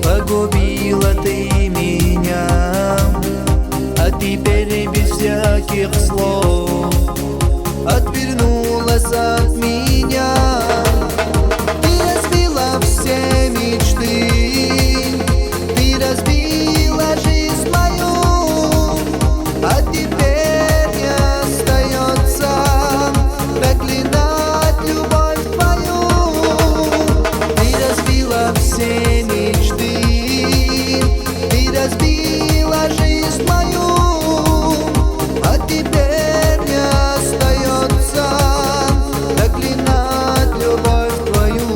Погубила ты меня, а теперь без всяких слов отвернулась от меня. Ты разбила все мечты, ты разбила жизнь мою, а теперь не остается проклинать любовь твою. Ты разбила все мечты, разбила жизнь мою, а теперь не остается проклинать любовь твою.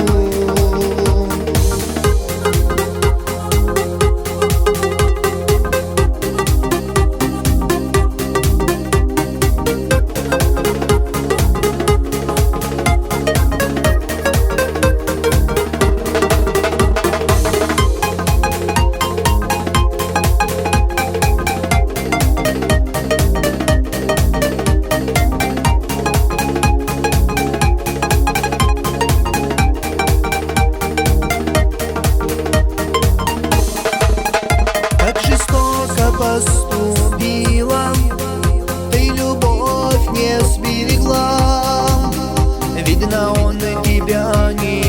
Поступила, ты любовь не сберегла, видно, он тебя не